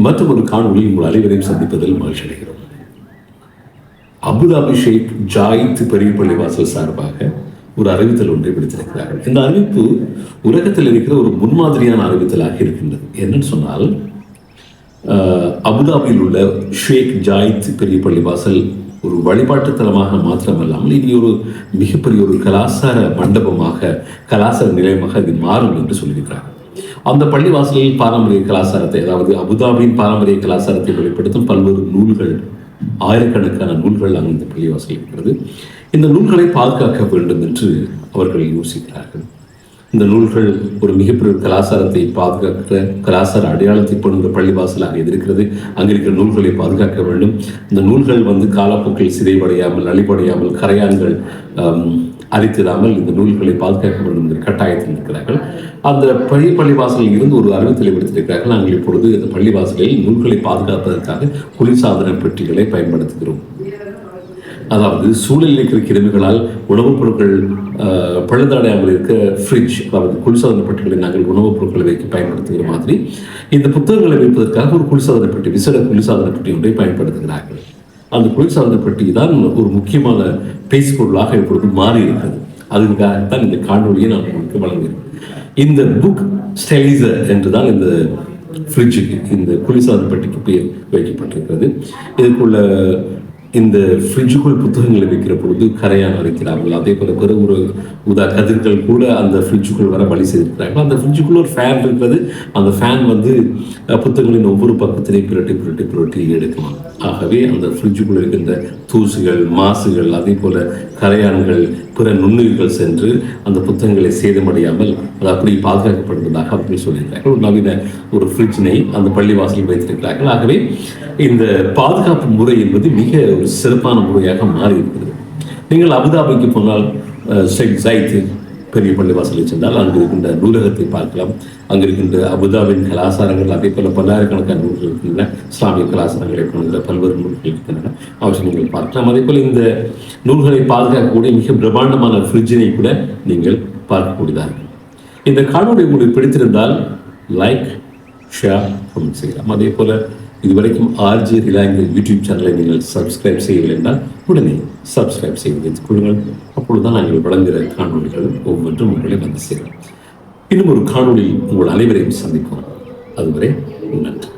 மற்றும் ஒரு காணொலியில் உங்கள் அனைவரையும் சந்திப்பதில் மகிழ்ச்சி அடைகிறோம். அபுதாபி ஷேக் ஜாயித் பெரிய பள்ளிவாசல் சார்பாக ஒரு அறிவித்தல் ஒன்றை விடுத்திருக்கிறார்கள். இந்த அறிவிப்பு உலகத்தில் இருக்கிற ஒரு முன்மாதிரியான அறிவித்தலாக இருக்கின்றது. என்னன்னு சொன்னால், அபுதாபியில் உள்ள ஷேக் ஜாயித் பெரிய பள்ளிவாசல் ஒரு வழிபாட்டு தலமாக மாத்திரமல்லாமல் இனி ஒரு மிகப்பெரிய ஒரு கலாச்சார மண்டபமாக, கலாச்சார நிலையமாக அது மாறும் என்று சொல்லியிருக்கிறார்கள். அந்த பள்ளிவாசலில் பாரம்பரிய கலாச்சாரத்தை, அதாவது அபுதாபியின் பாரம்பரிய கலாச்சாரத்தை வெளிப்படுத்தும் பல்வேறு நூல்கள், ஆயிரக்கணக்கான நூல்கள் அந்த பள்ளிவாசல் இருக்கிறது. இந்த நூல்களை பாதுகாக்க வேண்டும் என்று அவர்கள் யோசிக்கிறார்கள். இந்த நூல்கள் ஒரு மிகப்பெரிய கலாச்சாரத்தை பாதுகாக்கிற, கலாச்சார அடையாளத்தை போன்ற பள்ளிவாசலாக இருக்கிறது. அங்கிருக்கிற நூல்களை பாதுகாக்க வேண்டும். இந்த நூல்கள் காலப்போக்கில் சிதைவடையாமல், அழிவடையாமல், கரையான்கள் அரித்திடாமல் இந்த நூல்களை பாதுகாக்க வேண்டும் என்ற கட்டாயத்தில் இருக்கிறார்கள். அந்த பள்ளிவாசலில் இருந்து ஒரு அறிவித்தலை விடுத்திருக்கிறார்கள். நாங்கள் இப்பொழுது இந்த பள்ளிவாசலில் நூல்களை பாதுகாப்பதற்காக குளிர்சாதன பெட்டிகளை பயன்படுத்துகிறோம். அதாவது சூழலில் இருக்கிற கிருமிகளால் உணவுப் பொருட்கள் பழுதடையாமல் இருக்க ஃப்ரிட்ஜ், அதாவது குளிர்சாதன பெட்டிகளை நாங்கள் உணவுப் பொருட்களை வைக்க பயன்படுத்துகிற மாதிரி இந்த புத்தகங்களை வைப்பதற்காக ஒரு குளிர்சாதன பெட்டி, விசேட குளிர்சாதன பெட்டி ஒன்றை பயன்படுத்துகிறார்கள். அந்த குளிர்சாதன பெட்டி தான் ஒரு முக்கியமான பேசு பொருளாக இப்பொழுது மாறி இருக்கிறது. அதுக்காகத்தான் இந்த காணொலியை நான் உங்களுக்கு வழங்குகிறேன். இந்த புக் ஸ்டெலிசர் என்றுதான் இந்த ஃப்ரிட்ஜுக்கு, இந்த குளிர்சாதன பெட்டிக்கு பேர் வைக்கப்பட்டிருக்கிறது. இதுக்குள்ள இந்த ஃப்ரிட்ஜுக்குள் புத்தகங்களை வைக்கிற பொழுது கரையான் அரைக்கிறார்கள். அதே போல பிற ஒரு கதிர்கள் கூட அந்த ஃப்ரிட்ஜுக்குள் வர வழி செய்திருக்கிறார்கள். அந்த ஃப்ரிட்ஜுக்குள்ள ஒரு ஃபேன் இருக்கிறது. அந்த ஃபேன் புத்தகங்களின் ஒவ்வொரு பக்கத்திலையும் புரட்டி எடுக்கலாம். ஆகவே அந்த ஃப்ரிட்ஜுக்குள் இருக்கின்ற தூசுகள், மாசுகள், அதே போல கரையான்கள், பிற நுண்ணுயிர்கள் சென்று அந்த புத்தகங்களை சேதமடையாமல் அது அப்படி பாதுகாக்கப்படுவதாக அப்படி சொல்லியிருக்கிறார்கள். ஒரு நவீன ஒரு ஃப்ரிட்ஜினை அந்த பள்ளிவாசலில் வைத்திருக்கிறார்கள். ஆகவே இந்த பாதுகாப்பு முறை என்பது மிக ஒரு சிறப்பான முறையாக மாறி இருக்கிறது. நீங்கள் அபுதாபிக்கு போனால் ஷேக் ஜாயித் பெரிய பள்ளிவாசலை சென்றால் அங்கு இருக்கின்ற நூலகத்தை பார்க்கலாம். அங்கு இருக்கின்ற அபுதாபின் கலாச்சாரங்கள், அதே போல பல்லாயிரக்கணக்கான நூல்கள் இருக்கின்றன. இஸ்லாமிய கலாச்சாரங்களை போன்ற பல்வேறு நூல்கள் இருக்கின்றன. அவற்றை நீங்கள் பார்க்கலாம். அதே போல இந்த நூல்களை பாதுகாக்கக்கூடிய மிக பிரம்மாண்டமான ஃப்ரிட்ஜினை கூட நீங்கள் பார்க்கக்கூடியதாக. இந்த காணொலி உங்களுக்கு பிடித்திருந்தால் லைக், ஷேர், கமெண்ட் செய்யலாம். அதே போல இதுவரைக்கும் ஆர்ஜி ரிலாங்கிற யூடியூப் சேனலை நீங்கள் சப்ஸ்கிரைப் செய்யவில்லை என்றால் உடனே சப்ஸ்கிரைப் செய்து வைத்துக் கொள்ளுங்கள். அப்பொழுதுதான் நாங்கள் வழங்குகிற காணொலிகள் ஒவ்வொன்றும் உங்களை வந்து சேரும். இன்னும் ஒரு காணொலியில் உங்கள் அனைவரையும் சந்திப்போம். அதுவரை நன்றி.